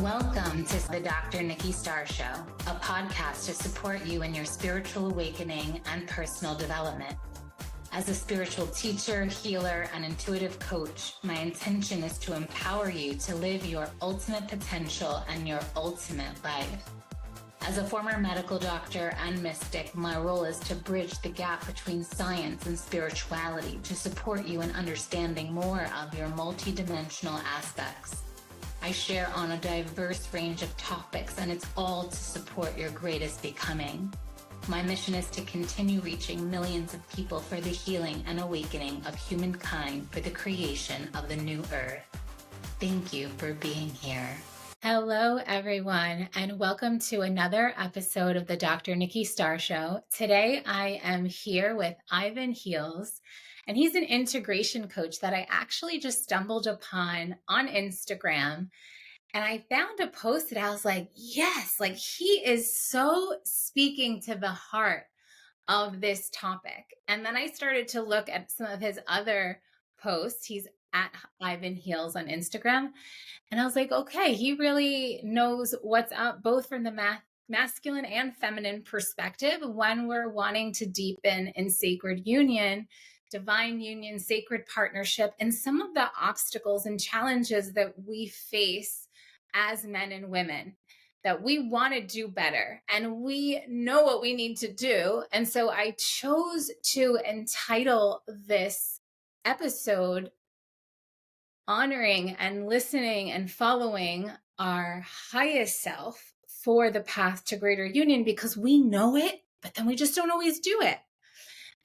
Welcome to the Dr. Nikki Starr Show, a podcast to support you in your spiritual awakening and personal development. As a spiritual teacher, healer, and intuitive coach, my intention is to empower you to live your ultimate potential and your ultimate life. As a former medical doctor and mystic, my role is to bridge the gap between science and spirituality to support you in understanding more of your multidimensional aspects. I share on a diverse range of topics, and it's all to support your greatest becoming. My mission is to continue reaching millions of people for the healing and awakening of humankind for the creation of the new earth. Thank you for being here. Hello, everyone, and welcome to another episode of the Dr. Nikki Starr Show. Today, I am here with Ivan Heals, and he's an integration coach that I actually just stumbled upon on Instagram. And I found a post that I was like, yes, like he is so speaking to the heart of this topic. And then I started to look at some of his other posts. He's at Ivan Heals on Instagram. And I was like, okay, he really knows what's up, both from the masculine and feminine perspective when we're wanting to deepen in sacred union, divine union, sacred partnership, and some of the obstacles and challenges that we face as men and women, that we want to do better and we know what we need to do. And so I chose to entitle this episode honoring and listening and following our highest self for the path to greater union, because we know it, but then we just don't always do it.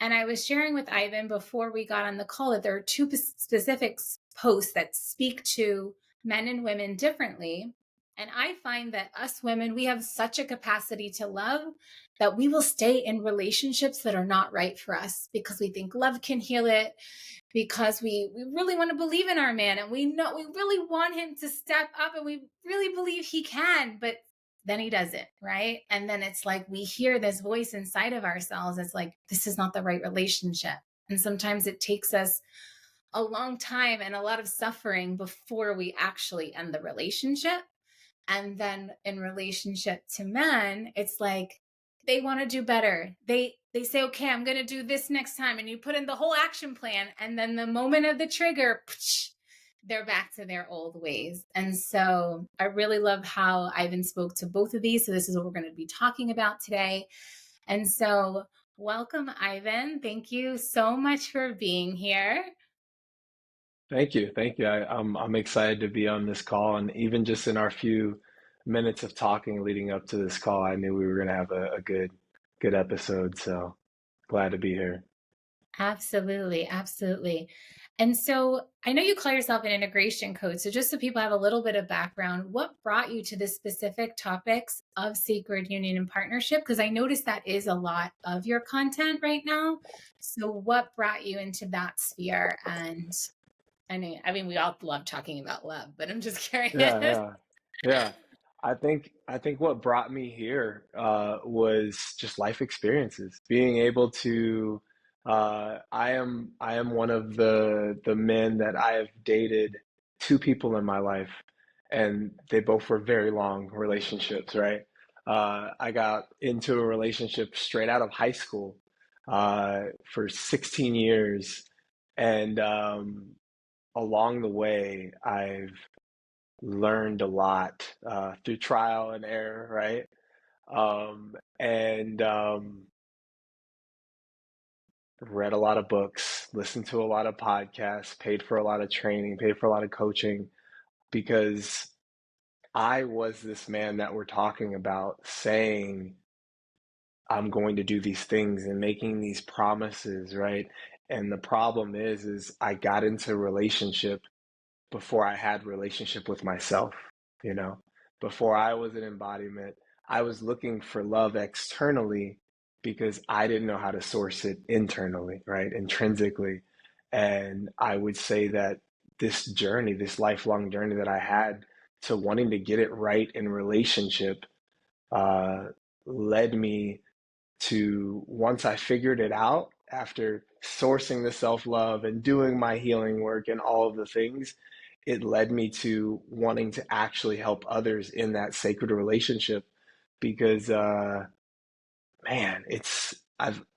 And I was sharing with Ivan before we got on the call that there are two specific posts that speak to men and women differently. And I find that us women, we have such a capacity to love that we will stay in relationships that are not right for us because we think love can heal it, because we really want to believe in our man and we know we really want him to step up and we really believe he can, but then he doesn't, right? And then it's like we hear this voice inside of ourselves. It's like, this is not the right relationship. And sometimes it takes us a long time and a lot of suffering before we actually end the relationship. And then in relationship to men, it's like they want to do better. They say, okay, I'm going to do this next time. And you put in the whole action plan. And then the moment of the trigger, they're back to their old ways. And so I really love how Ivan spoke to both of these. So this is what we're going to be talking about today. And so welcome, Ivan. Thank you so much for being here. Thank you. I'm excited to be on this call, and even just in our few minutes of talking leading up to this call, I knew we were going to have a good episode. So glad to be here. Absolutely. Absolutely. And so I know you call yourself an integration coach. So just so people have a little bit of background, what brought you to the specific topics of sacred union and partnership? Because I noticed that is a lot of your content right now. So what brought you into that sphere? And I mean, we all love talking about love, but I'm just curious. Yeah. I think what brought me here was just life experiences. Being able to, I am one of the men that I have dated two people in my life, and they both were very long relationships, right? I got into a relationship straight out of high school for 16 years, and along the way, I've learned a lot through trial and error, right? And read a lot of books, listened to a lot of podcasts, paid for a lot of training, paid for a lot of coaching, because I was this man that we're talking about, saying, I'm going to do these things and making these promises, right? And the problem is I got into a relationship before I had relationship with myself, you know, before I was an embodiment. I was looking for love externally because I didn't know how to source it internally, right? Intrinsically. And I would say that this journey, this lifelong journey that I had to wanting to get it right in relationship, led me to, once I figured it out, after sourcing the self-love and doing my healing work and all of the things, it led me to wanting to actually help others in that sacred relationship because man,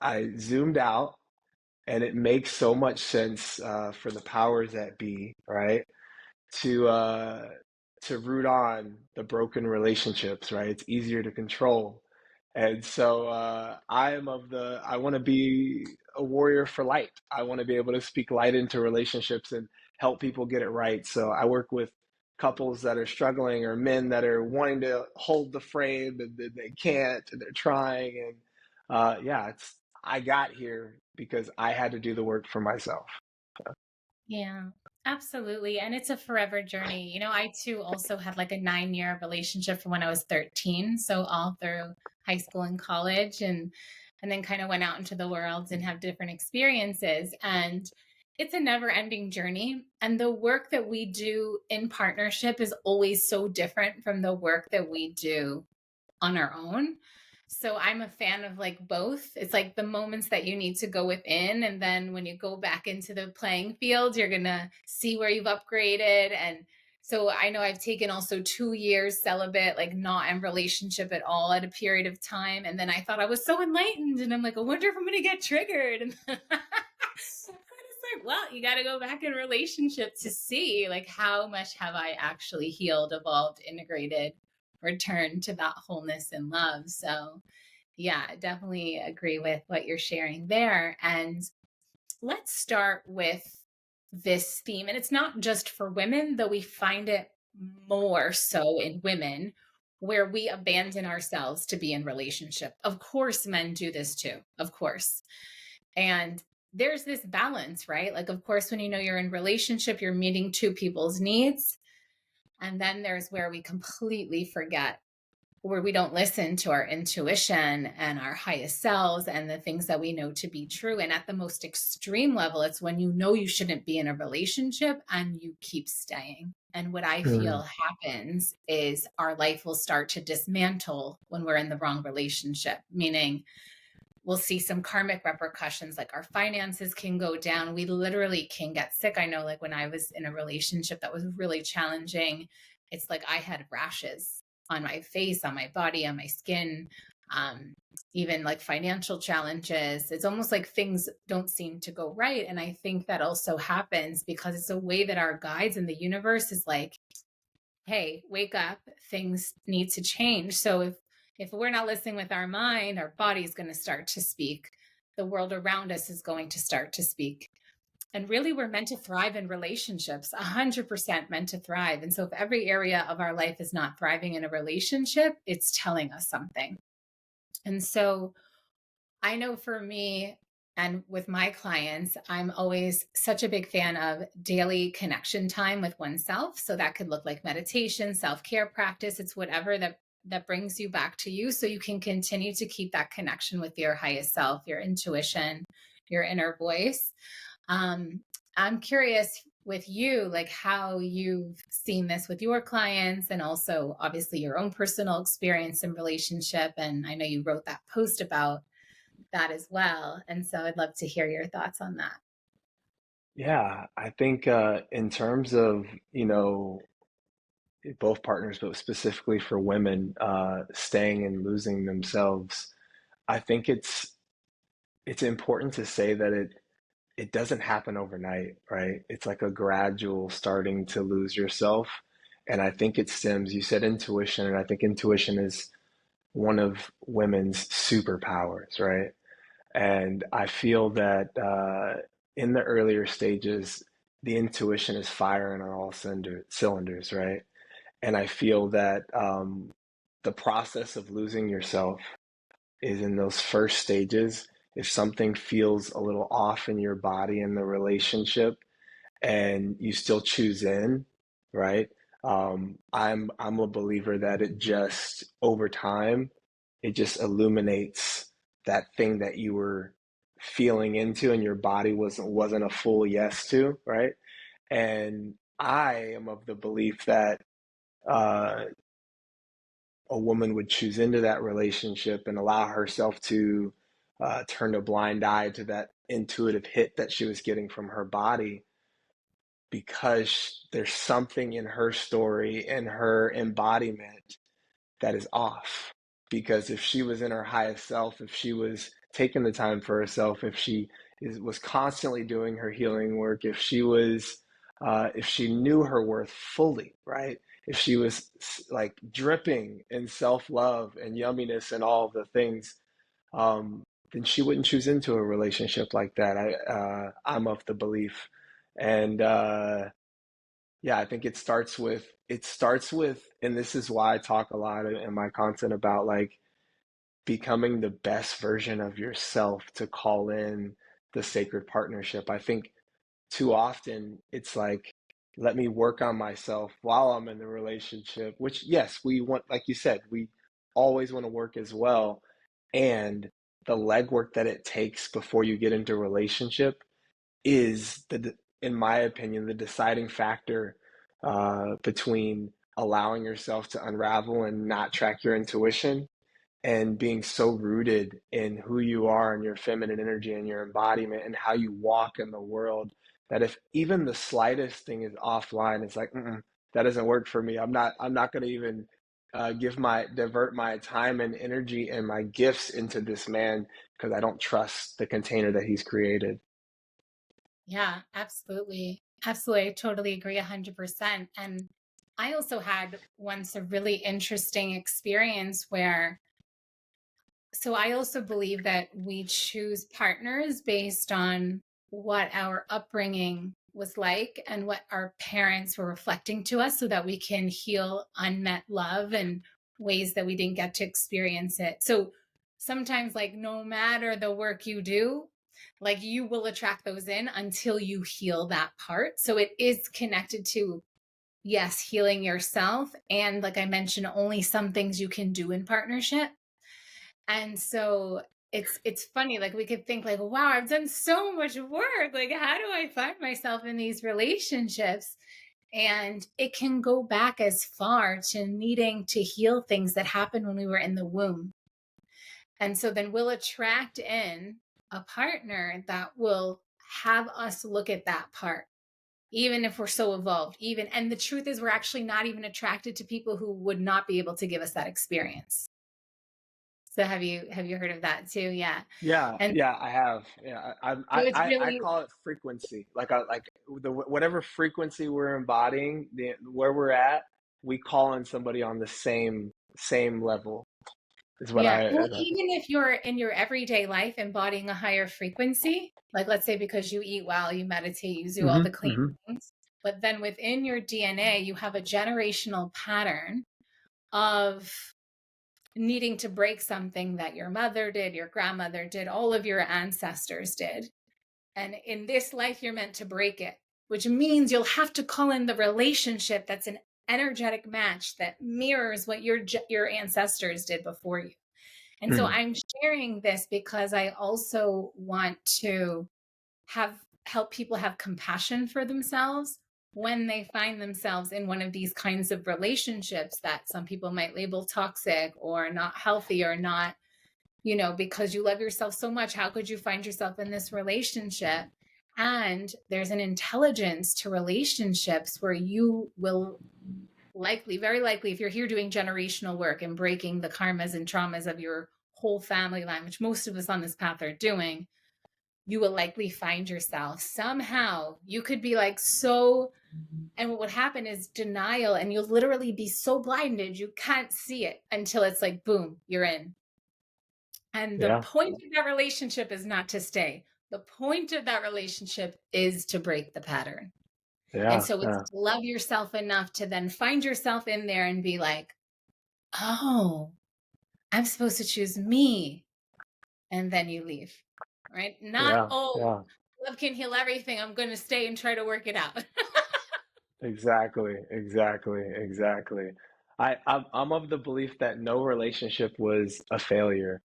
I zoomed out and it makes so much sense for the powers that be, right? To uh, to root on the broken relationships, right? It's easier to control. And so I want to be a warrior for light. I want to be able to speak light into relationships and help people get it right. So I work with couples that are struggling or men that are wanting to hold the frame and they can't and they're trying. And yeah, I got here because I had to do the work for myself. Yeah, absolutely. And it's a forever journey. I too also had like a 9-year relationship from when I was 13. So all through high school and college and then kind of went out into the world and have different experiences. And it's a never ending journey. And the work that we do in partnership is always so different from the work that we do on our own. So I'm a fan of like both. It's like the moments that you need to go within. And then when you go back into the playing field, you're going to see where you've upgraded. And so I know I've taken also 2 years celibate, like not in relationship at all at a period of time. And then I thought I was so enlightened. And I'm like, I wonder if I'm going to get triggered. And it's like, well, you got to go back in relationship to see like how much have I actually healed, evolved, integrated, return to that wholeness and love. So, yeah, definitely agree with what you're sharing there. And let's start with this theme. And it's not just for women, though we find it more so in women where we abandon ourselves to be in relationship. Of course, men do this too, of course. And there's this balance, right? Like, of course, when you know you're in relationship, you're meeting two people's needs. And then there's where we completely forget, where we don't listen to our intuition and our highest selves and the things that we know to be true. And at the most extreme level, it's when you know you shouldn't be in a relationship and you keep staying. And what I Mm, feel happens is our life will start to dismantle when we're in the wrong relationship, meaning we'll see some karmic repercussions, like our finances can go down. We literally can get sick. I know, like when I was in a relationship that was really challenging, it's like I had rashes on my face, on my body, on my skin, even like financial challenges. It's almost like things don't seem to go right. And I think that also happens because it's a way that our guides in the universe is like, hey, wake up, things need to change. So if we're not listening with our mind, our body's going to start to speak. The world around us is going to start to speak. And really, we're meant to thrive in relationships, 100% meant to thrive. And so if every area of our life is not thriving in a relationship, it's telling us something. And so I know for me and with my clients, I'm always such a big fan of daily connection time with oneself. So that could look like meditation, self-care practice. It's whatever that brings you back to you so you can continue to keep that connection with your highest self, your intuition, your inner voice. Um, I'm curious with you, like how you've seen this with your clients and also obviously your own personal experience and relationship. And I know you wrote that post about that as well. And so I'd love to hear your thoughts on that. yeah, I think in terms of, you know, both partners, but specifically for women, staying and losing themselves, I think it's important to say that it doesn't happen overnight, right? It's like a gradual starting to lose yourself. And I think it stems, you said intuition, and I think intuition is one of women's superpowers, right? And I feel that in the earlier stages, the intuition is firing on all cylinders, right? And I feel that the process of losing yourself is in those first stages. If something feels a little off in your body in the relationship and you still choose in, right? I'm a believer that it just over time, it just illuminates that thing that you were feeling into and your body wasn't a full yes to, right? And I am of the belief that uh, a woman would choose into that relationship and allow herself to turn a blind eye to that intuitive hit that she was getting from her body, because there's something in her story and her embodiment that is off. Because if she was in her highest self, if she was taking the time for herself, if she was constantly doing her healing work, if she knew her worth fully, right? If she was like dripping in self-love and yumminess and all of the things, then she wouldn't choose into a relationship like that. I'm of the belief, and yeah, I think it starts with, and this is why I talk a lot in my content about like becoming the best version of yourself to call in the sacred partnership. I think too often it's like, let me work on myself while I'm in the relationship, which, yes, we want, like you said, we always want to work as well. And the legwork that it takes before you get into a relationship is, in my opinion, the deciding factor between allowing yourself to unravel and not track your intuition, and being so rooted in who you are and your feminine energy and your embodiment and how you walk in the world, that if even the slightest thing is offline, it's like, that doesn't work for me. I'm not going to even divert my time and energy and my gifts into this man, because I don't trust the container that he's created. Yeah, absolutely. Absolutely. I totally agree 100%. And I also had once a really interesting experience where, so I also believe that we choose partners based on what our upbringing was like and what our parents were reflecting to us so that we can heal unmet love and ways that we didn't get to experience it. So sometimes, like, no matter the work you do, like, you will attract those in until you heal that part. So it is connected to, yes, healing yourself. And like I mentioned, only some things you can do in partnership. And so it's funny, like we could think like, wow, I've done so much work. Like, how do I find myself in these relationships? And it can go back as far to needing to heal things that happened when we were in the womb. And so then we'll attract in a partner that will have us look at that part, even if we're so evolved, even. And the truth is, we're actually not even attracted to people who would not be able to give us that experience. So have you heard of that too? Yeah. Yeah, And yeah, I have. Yeah, so it's I really, call it frequency. Like whatever frequency we're embodying, where we're at, we call in somebody on the same level. Is what yeah. I. Well, even if you're in your everyday life embodying a higher frequency, like let's say because you eat well, you meditate, you do all the clean Hmm. things, but then within your DNA, you have a generational pattern of needing to break something that your mother did, your grandmother did, all of your ancestors did. And in this life, you're meant to break it, which means you'll have to call in the relationship that's an energetic match that mirrors what your ancestors did before you. And so I'm sharing this because I also want to help people have compassion for themselves when they find themselves in one of these kinds of relationships that some people might label toxic or not healthy or not, because you love yourself so much, how could you find yourself in this relationship? And there's an intelligence to relationships where you will very likely, if you're here doing generational work and breaking the karmas and traumas of your whole family line, which most of us on this path are doing, you will likely find yourself somehow. You could be like and what would happen is denial, and you'll literally be so blinded you can't see it until it's like, boom, you're in. And the Yeah, point of that relationship is not to stay. The point of that relationship is to break the pattern. And yeah, so it's yeah, to love yourself enough to then find yourself in there and be like, oh, I'm supposed to choose me. And then you leave, right? Not, yeah, oh, yeah. love can heal everything, I'm going to stay and try to work it out. Exactly, exactly, exactly. I'm of the belief that no relationship was a failure.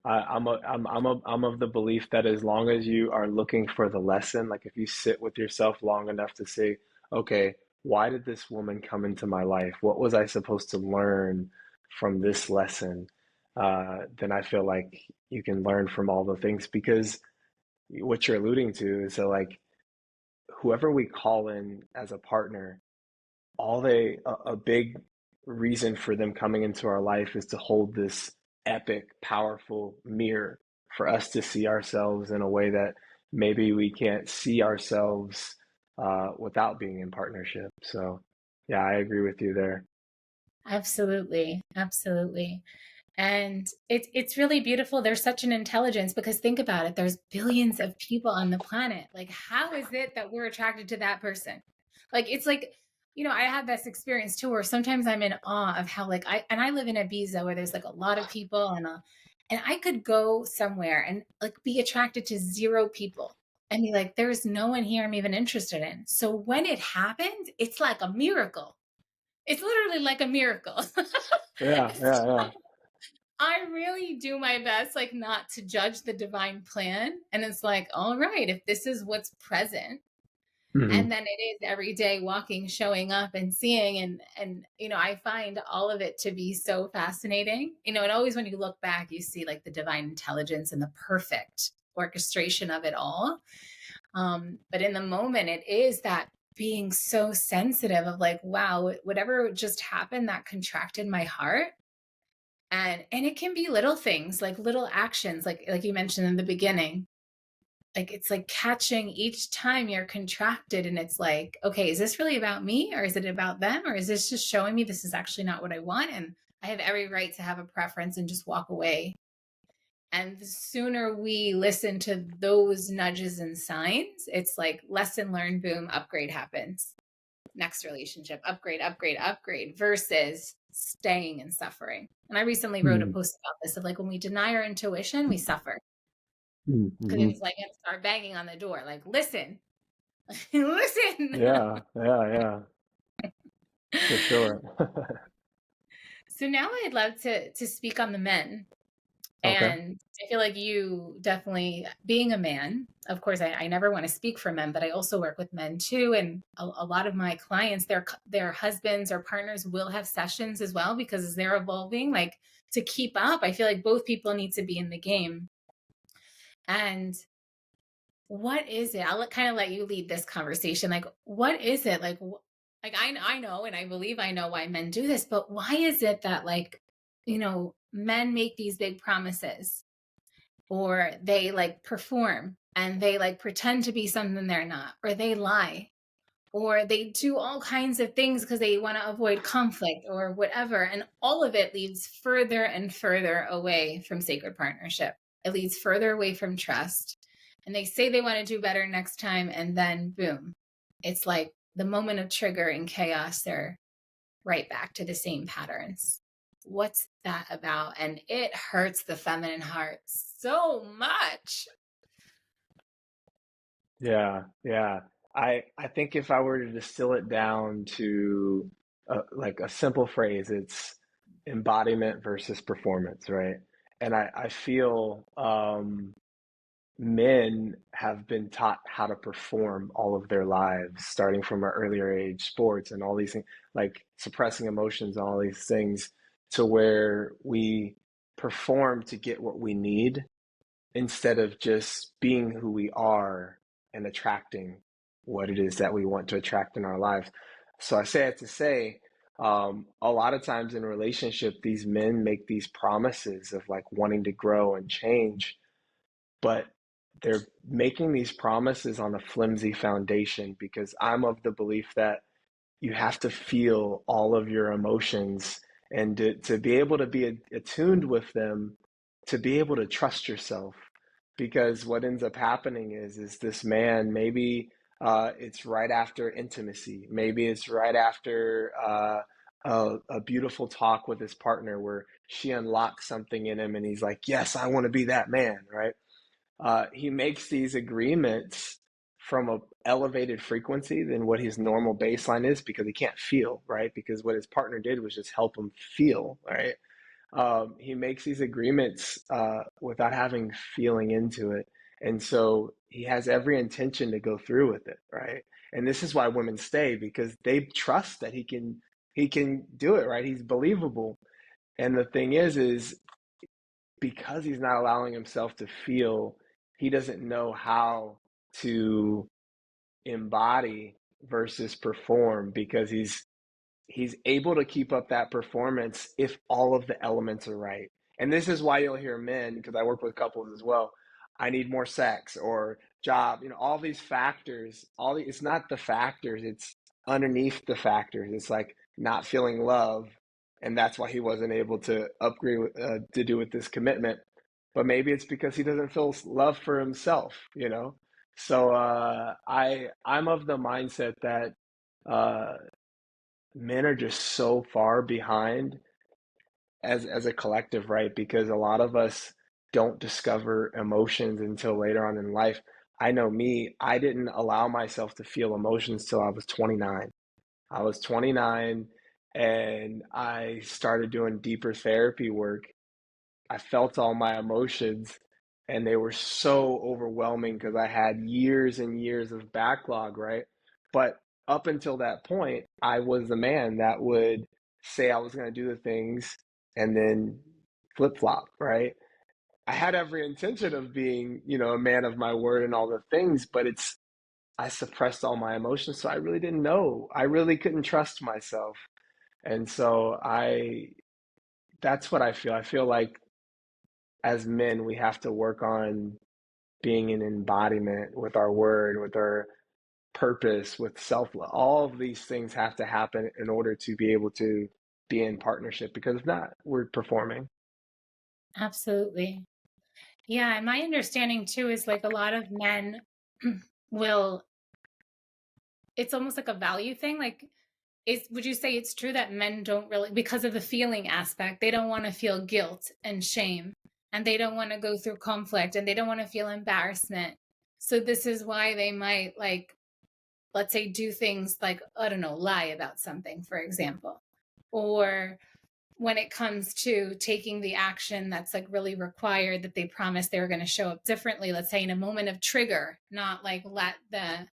I'm of the belief that as long as you are looking for the lesson, like if you sit with yourself long enough to say, okay, why did this woman come into my life? What was I supposed to learn from this lesson? Then I feel like you can learn from all the things, because what you're alluding to is, so like, whoever we call in as a partner, a big reason for them coming into our life is to hold this epic, powerful mirror for us to see ourselves in a way that maybe we can't see ourselves without being in partnership. So, yeah, I agree with you there. Absolutely. Absolutely. And it's really beautiful. There's such an intelligence, because think about it. There's billions of people on the planet. Like, how is it that we're attracted to that person? Like, it's like, I had this experience too, where sometimes I'm in awe of how, like, I live in Ibiza, where there's like a lot of people, and I could go somewhere and like be attracted to zero people and be like, there's no one here I'm even interested in. So when it happens, it's like a miracle. It's literally like a miracle. Yeah, yeah, yeah. I really do my best, like, not to judge the divine plan. And it's like, all right, if this is what's present, Hmm. and then it is every day walking, showing up and seeing, and I find all of it to be so fascinating. And always when you look back, you see like the divine intelligence and the perfect orchestration of it all. But in the moment, it is that being so sensitive of like, wow, whatever just happened that contracted my heart. And it can be little things, like little actions, like you mentioned in the beginning. Like, it's like catching each time you're contracted, and it's like, okay, is this really about me, or is it about them, or is this just showing me this is actually not what I want, and I have every right to have a preference and just walk away. And the sooner we listen to those nudges and signs, it's like lesson learned, boom, upgrade happens. Next relationship, upgrade, upgrade, upgrade, versus staying and suffering. And I recently wrote a Hmm. post about this, of like, when we deny our intuition, we suffer, because Hmm. it's like it start banging on the door, like, listen, listen. Yeah, yeah, yeah, for sure. So now I'd love to speak on the men. Okay. And I feel like you definitely, being a man, of course, I never want to speak for men, but I also work with men too. And a lot of my clients, their husbands or partners will have sessions as well, because as they're evolving, like, to keep up, I feel like both people need to be in the game. And what is it? I'll kind of let you lead this conversation. Like, what is it? Like I know, and I believe I know why men do this, but why is it that, like, men make these big promises, or they like perform and they like pretend to be something they're not, or they lie, or they do all kinds of things because they want to avoid conflict or whatever. And all of it leads further and further away from sacred partnership. It leads further away from trust. And they say they want to do better next time. And then boom, it's like the moment of trigger and chaos, they're right back to the same patterns. What's that about? And it hurts the feminine heart so much. Yeah, yeah. I think if I were to distill it down to like a simple phrase, it's embodiment versus performance, right? And I feel men have been taught how to perform all of their lives, starting from an earlier age, sports and all these things, like suppressing emotions and all these things, to where we perform to get what we need instead of just being who we are and attracting what it is that we want to attract in our lives. So I say it to say, a lot of times in relationship, these men make these promises of like wanting to grow and change, but they're making these promises on a flimsy foundation, because I'm of the belief that you have to feel all of your emotions, and to be able to be attuned with them, to be able to trust yourself. Because what ends up happening is this man, maybe it's right after intimacy, maybe it's right after a beautiful talk with his partner where she unlocks something in him and he's like, yes, I want to be that man, right? He makes these agreements from a elevated frequency than what his normal baseline is, because he can't feel, right? Because what his partner did was just help him feel, right? He makes these agreements without having feeling into it. And so he has every intention to go through with it, right? And this is why women stay, because they trust that he can do it, right? He's believable. And the thing is because he's not allowing himself to feel, he doesn't know how to embody versus perform, because he's able to keep up that performance if all of the elements are right. And this is why you'll hear men, because I work with couples as well, I need more sex or job, all these factors, it's not the factors, it's underneath the factors. It's like not feeling love. And that's why he wasn't able to upgrade to do with this commitment. But maybe it's because he doesn't feel love for himself. So I'm of the mindset that uh, men are just so far behind as a collective, right? Because a lot of us don't discover emotions until later on in life. I know me, I didn't allow myself to feel emotions till I was 29. I was 29 and I started doing deeper therapy work. I felt all my emotions and they were so overwhelming because I had years and years of backlog, right? But up until that point, I was the man that would say I was going to do the things and then flip flop, right? I had every intention of being, a man of my word and all the things, but I suppressed all my emotions, so I really didn't know. I really couldn't trust myself. And so that's what I feel. I feel like as men, we have to work on being an embodiment with our word, with our purpose, with self-love. All of these things have to happen in order to be able to be in partnership, because if not, we're performing. Absolutely. Yeah. And my understanding too is like a lot of men will, it's almost like a value thing. Like, would you say it's true that men don't really, because of the feeling aspect, they don't want to feel guilt and shame, and they don't want to go through conflict, and they don't want to feel embarrassment. So this is why they might, like, let's say, do things like, I don't know, lie about something, for example. Or when it comes to taking the action that's like really required, that they promised they were going to show up differently, let's say in a moment of trigger, not like let the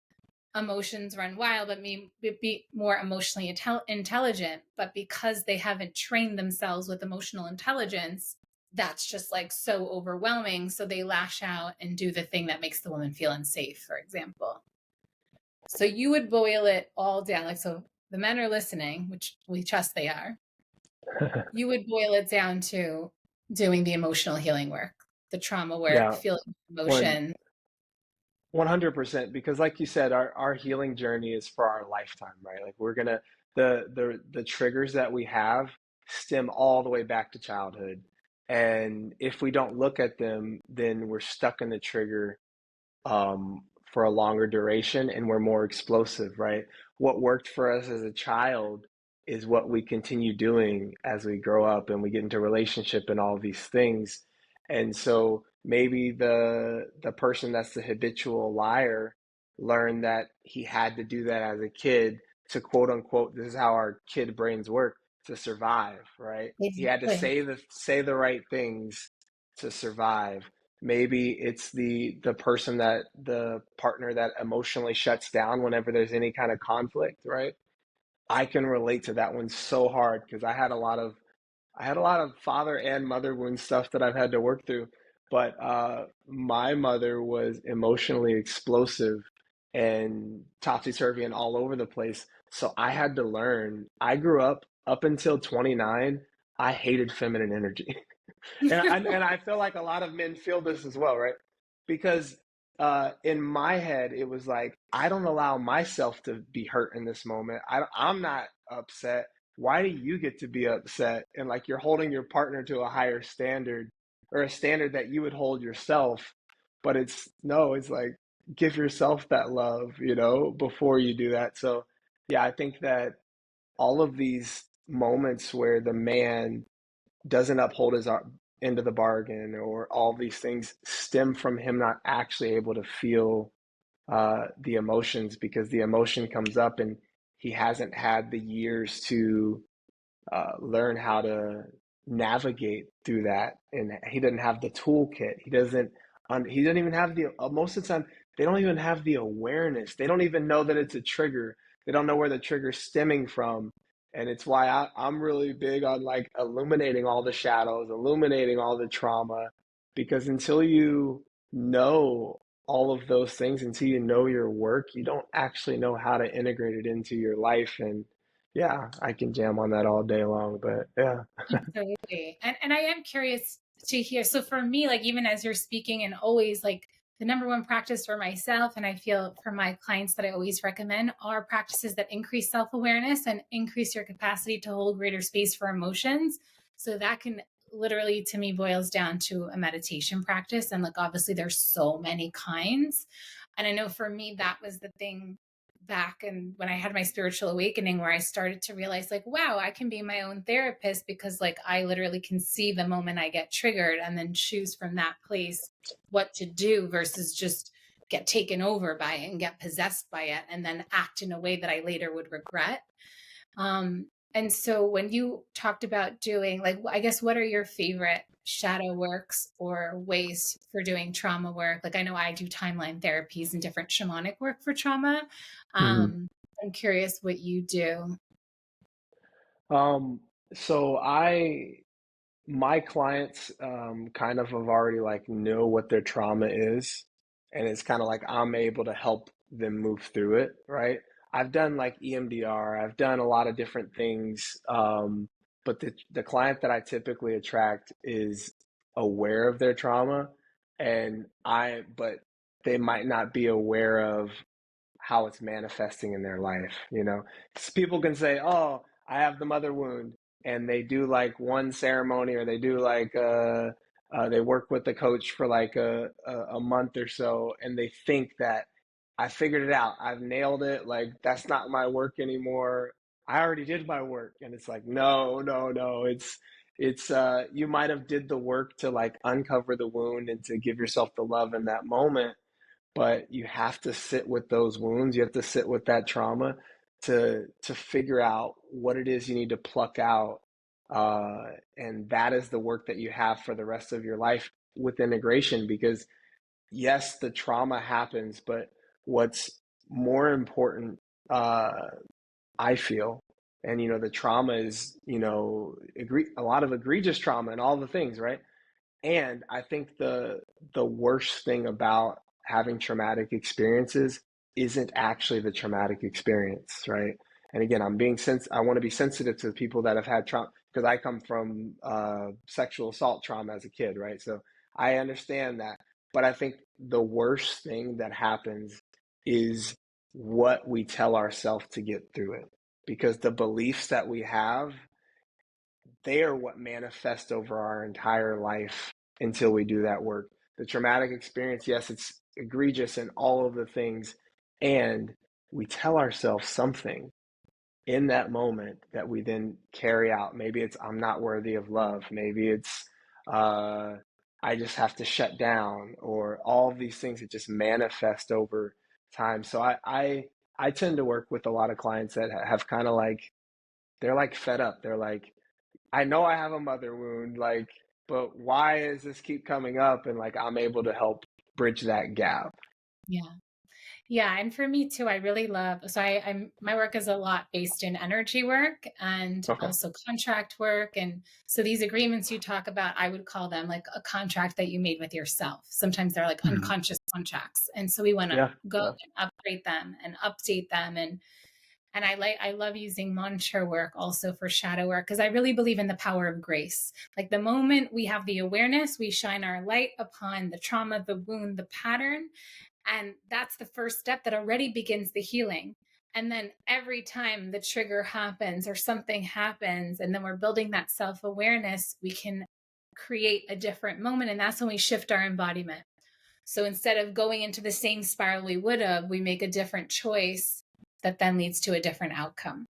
emotions run wild, but be more emotionally intelligent. But because they haven't trained themselves with emotional intelligence, that's just like so overwhelming. So they lash out and do the thing that makes the woman feel unsafe, for example. So you would boil it all down. Like, so the men are listening, which we trust they are. You would boil it down to doing the emotional healing work, the trauma work, Yeah, feeling one emotion. 100%, because like you said, our healing journey is for our lifetime, right? Like we're gonna the triggers that we have stem all the way back to childhood. And if we don't look at them, then we're stuck in the trigger for a longer duration and we're more explosive, right? What worked for us as a child is what we continue doing as we grow up and we get into relationship and all these things. And so maybe the person that's the habitual liar learned that he had to do that as a kid to quote unquote, this is how our kid brains work, to survive, right? He had to Exactly. say the right things to survive. Maybe it's the person that the partner that emotionally shuts down whenever there's any kind of conflict, right? I can relate to that one so hard because I had a lot of father and mother wound stuff that I've had to work through. But my mother was emotionally explosive and topsy-turvy and all over the place. So I had to learn. I grew up until 29, I hated feminine energy. And I feel like a lot of men feel this as well, right? Because in my head, it was like, I don't allow myself to be hurt in this moment. I'm not upset. Why do you get to be upset? And like you're holding your partner to a higher standard or a standard that you would hold yourself. But it's like, give yourself that love, before you do that. So, yeah, I think that all of these moments where the man doesn't uphold his end of the bargain, or all these things stem from him not actually able to feel the emotions, because the emotion comes up and he hasn't had the years to learn how to navigate through that, and he doesn't have the toolkit. He doesn't even have the most of the time they don't even have the awareness. They don't even know that it's a trigger. They don't know where the trigger's stemming from. And it's why I'm really big on like illuminating all the shadows, illuminating all the trauma, because until you know all of those things, until you know your work, you don't actually know how to integrate it into your life. And yeah, I can jam on that all day long, but yeah. Absolutely. And I am curious to hear. So for me, like even as you're speaking, and always like the number one practice for myself, and I feel for my clients that I always recommend, are practices that increase self-awareness and increase your capacity to hold greater space for emotions. So that can literally, to me, boils down to a meditation practice. And like obviously there's so many kinds. And I know for me that was the thing back, and when I had my spiritual awakening, where I started to realize like, wow, I can be my own therapist, because like I literally can see the moment I get triggered and then choose from that place what to do, versus just get taken over by it and get possessed by it and then act in a way that I later would regret. And so when you talked about doing, like, I guess, what are your favorite shadow works or ways for doing trauma work? Like, I know I do timeline therapies and different shamanic work for trauma. Mhm. I'm curious what you do. Um, so my clients kind of have already like know what their trauma is, and it's kind of like I'm able to help them move through it, right? I've done like EMDR, I've done a lot of different things, but the client that I typically attract is aware of their trauma, and but they might not be aware of how it's manifesting in their life, you know? 'Cause people can say, "Oh, I have the mother wound," and they do like one ceremony, or they do like they work with the coach for like a month or so, and they think that I figured it out, I've nailed it, like that's not my work anymore. I already did my work. And it's like, no, no, no. It's you might have did the work to like uncover the wound and to give yourself the love in that moment, but you have to sit with those wounds. You have to sit with that trauma to figure out what it is you need to pluck out, and that is the work that you have for the rest of your life with integration. Because yes, the trauma happens, but what's more important, I feel, and the trauma is, a lot of egregious trauma and all the things, right? And I think the worst thing about having traumatic experiences isn't actually the traumatic experience, right? And again, I want to be sensitive to the people that have had trauma, because I come from sexual assault trauma as a kid, right? So I understand that. But I think the worst thing that happens is what we tell ourselves to get through it. Because the beliefs that we have, they are what manifest over our entire life until we do that work. The traumatic experience, yes, it's egregious and all of the things. And we tell ourselves something in that moment that we then carry out. Maybe it's, I'm not worthy of love. Maybe it's, I just have to shut down, or all of these things that just manifest over time. So I tend to work with a lot of clients that have kind of like, they're like fed up. They're like, I know I have a mother wound, like, but why does this keep coming up? And like, I'm able to help bridge that gap. Yeah. Yeah, and for me too, I really love, so I'm my work is a lot based in energy work and Okay. also contract work. And so these agreements you talk about, I would call them like a contract that you made with yourself. Sometimes they're like Mhm. unconscious contracts. And so we want to Yeah. go Yeah. and upgrade them and update them. And I love using mantra work also for shadow work, because I really believe in the power of grace. Like the moment we have the awareness, we shine our light upon the trauma, the wound, the pattern, and that's the first step that already begins the healing. And then every time the trigger happens or something happens, and then we're building that self awareness, we can create a different moment. And that's when we shift our embodiment. So instead of going into the same spiral we would have, we make a different choice that then leads to a different outcome.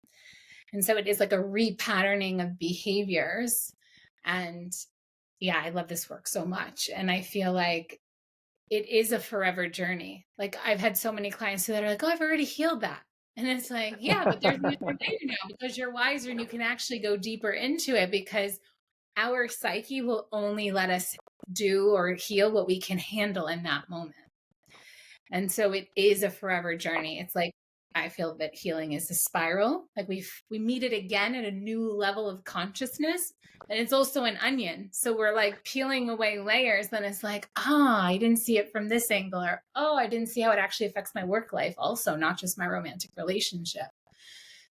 And so it is like a repatterning of behaviors. And yeah, I love this work so much. And I feel like it is a forever journey. Like I've had so many clients that are like, "Oh, I've already healed that." And it's like, yeah, but there's another layer now, because you're wiser and you can actually go deeper into it, because our psyche will only let us do or heal what we can handle in that moment. And so it is a forever journey. It's like I feel that healing is a spiral. Like we meet it again at a new level of consciousness. And it's also an onion. So we're like peeling away layers. Then it's like, I didn't see it from this angle. Or, I didn't see how it actually affects my work life also, not just my romantic relationship.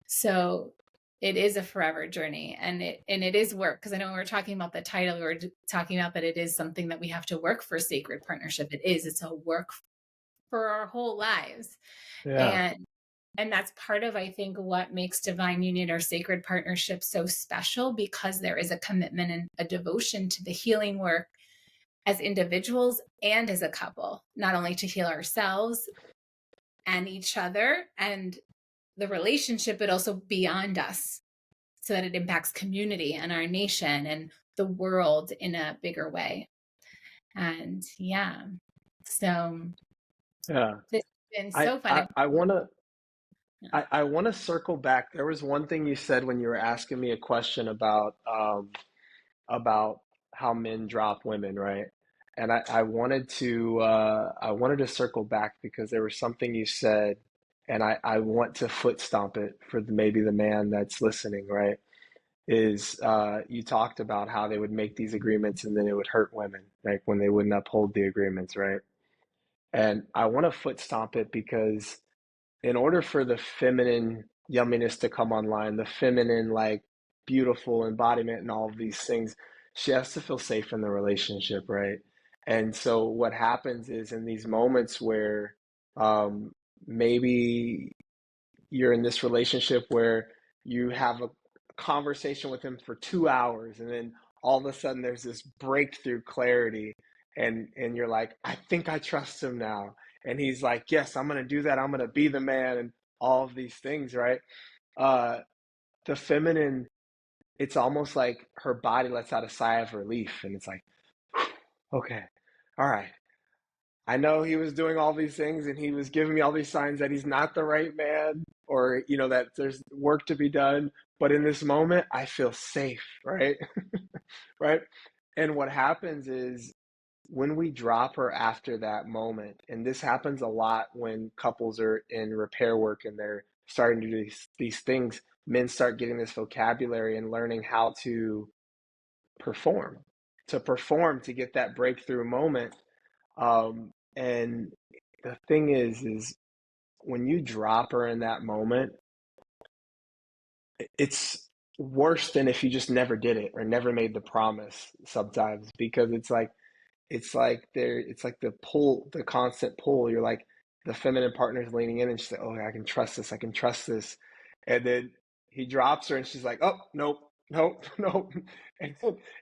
So it is a forever journey, and it is work. Because I know when we were talking about the title, we were talking about that it is something that we have to work for sacred partnership. It's a work for our whole lives. Yeah. And that's part of, I think, what makes divine union or sacred partnership so special, because there is a commitment and a devotion to the healing work as individuals and as a couple, not only to heal ourselves and each other and the relationship, but also beyond us, so that it impacts community and our nation and the world in a bigger way. And so Yeah. this has been so fun. I want to circle back. There was one thing you said when you were asking me a question about how men drop women, right? And I wanted to circle back because there was something you said, and I want to foot stomp it for maybe the man that's listening, right? Is you talked about how they would make these agreements and then it would hurt women, like when they wouldn't uphold the agreements, right? And I want to foot stomp it because in order for the feminine yumminess to come online, the feminine, like beautiful embodiment and all of these things, she has to feel safe in the relationship, right? And so what happens is in these moments where um, maybe you're in this relationship where you have a conversation with him for 2 hours and then all of a sudden there's this breakthrough clarity and you're like, I think I trust him now. And he's like, yes, I'm going to do that. I'm going to be the man and all of these things, right? Uh, the feminine, it's almost like her body lets out a sigh of relief and it's like, okay, all right. I know he was doing all these things and he was giving me all these signs that he's not the right man or, that there's work to be done. But in this moment, I feel safe, right? Right. And what happens is when we drop her after that moment, and this happens a lot when couples are in repair work and they're starting to do these things, men start getting this vocabulary and learning how to perform, to get that breakthrough moment. And the thing is when you drop her in that moment, it's worse than if you just never did it or never made the promise sometimes because it's like the pull, the constant pull. You're like the feminine partner's leaning in and she's like, oh, I can trust this. I can trust this. And then he drops her and she's like, oh, nope, nope, nope.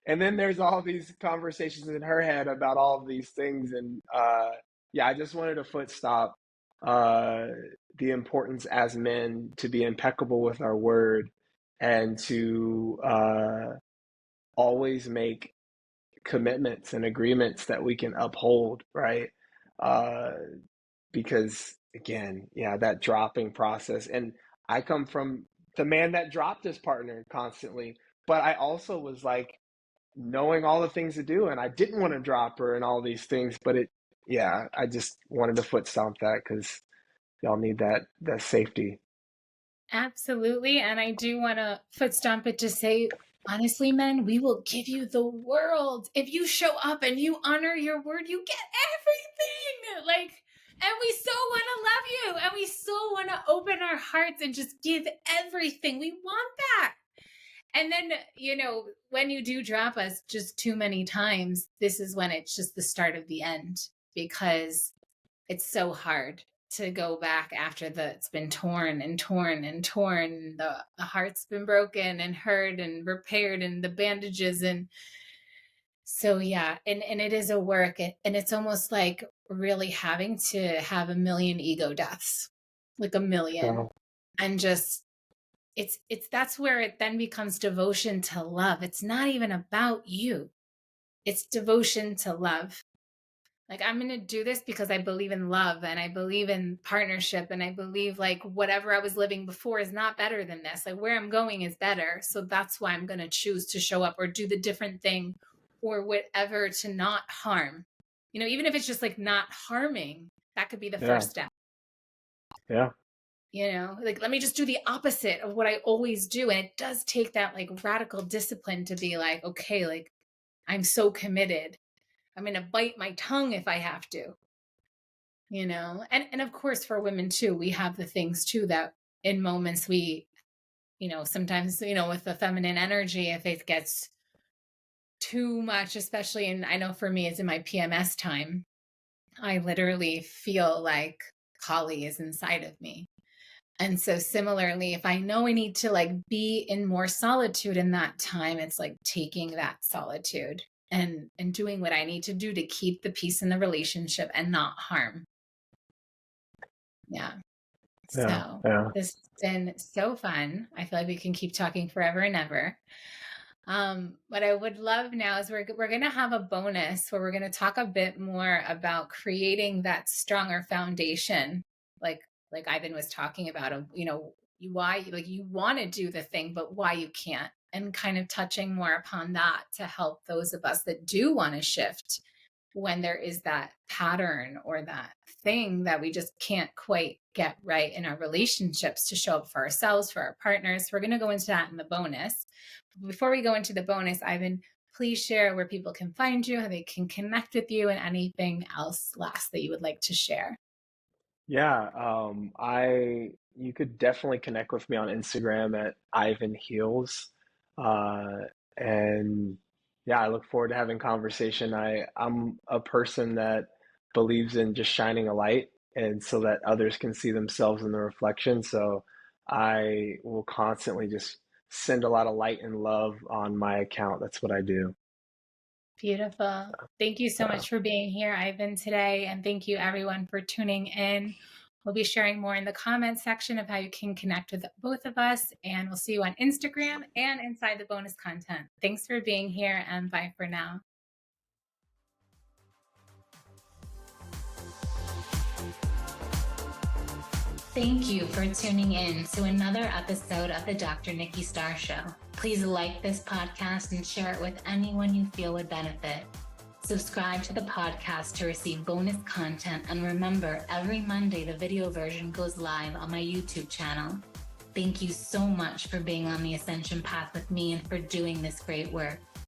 And then there's all these conversations in her head about all of these things. And yeah, I just wanted to foot stop uh, the importance as men to be impeccable with our word and to always make commitments and agreements that we can uphold, right? Uh, because again, yeah, that dropping process. And I come from the man that dropped his partner constantly, but I also was like knowing all the things to do, and I didn't want to drop her and all these things. But yeah, I just wanted to foot stomp that because y'all need that safety. Absolutely. And I do want to foot stomp it to say, honestly, men, we will give you the world. If you show up and you honor your word, you get everything. And we so want to love you. And we so want to open our hearts and just give everything. We want that. And then, when you do drop us just too many times, this is when it's just the start of the end, because it's so hard to go back after it's been torn and torn and torn. The heart's been broken and hurt and repaired and the bandages. And so, yeah, and it is a work, and it's almost like really having to have a million ego deaths, like a million. So, And just, that's where it then becomes devotion to love. It's not even about you. It's devotion to love. Like, I'm going to do this because I believe in love and I believe in partnership and I believe like whatever I was living before is not better than this. Like where I'm going is better. So that's why I'm going to choose to show up or do the different thing or whatever to not harm. Even if it's just like not harming, that could be the yeah, first step. yeah. like, let me just do the opposite of what I always do. And it does take that like radical discipline to be like, okay, like I'm so committed. I'm going to bite my tongue if I have to, and of course for women too, we have the things too that in moments we, sometimes, with the feminine energy, if it gets too much, especially I know for me, it's in my PMS time, I literally feel like Kali is inside of me. And so similarly, if I know I need to like be in more solitude in that time, it's like taking that solitude and doing what I need to do to keep the peace in the relationship and not harm. Yeah. So this has been so fun. I feel like we can keep talking forever and ever. What I would love now is we're going to have a bonus where we're going to talk a bit more about creating that stronger foundation, like Ivan was talking about, why like you want to do the thing, but why you can't, and kind of touching more upon that to help those of us that do want to shift when there is that pattern or that thing that we just can't quite get right in our relationships to show up for ourselves, for our partners. We're going to go into that in the bonus. Before we go into the bonus, Ivan, please share where people can find you, how they can connect with you, and anything else last that you would like to share. Yeah, you could definitely connect with me on Instagram at Ivan Heals. And yeah, I look forward to having conversation. I'm a person that believes in just shining a light and so that others can see themselves in the reflection. So I will constantly just send a lot of light and love on my account. That's what I do. Beautiful. Thank you so much for being here, Ivan, today. And thank you everyone for tuning in. We'll be sharing more in the comments section of how you can connect with both of us. And we'll see you on Instagram and inside the bonus content. Thanks for being here, and bye for now. Thank you for tuning in to another episode of the Dr. Nikki Starr Show. Please like this podcast and share it with anyone you feel would benefit. Subscribe to the podcast to receive bonus content, and remember, every Monday the video version goes live on my YouTube channel. Thank you so much for being on the ascension path with me and for doing this great work.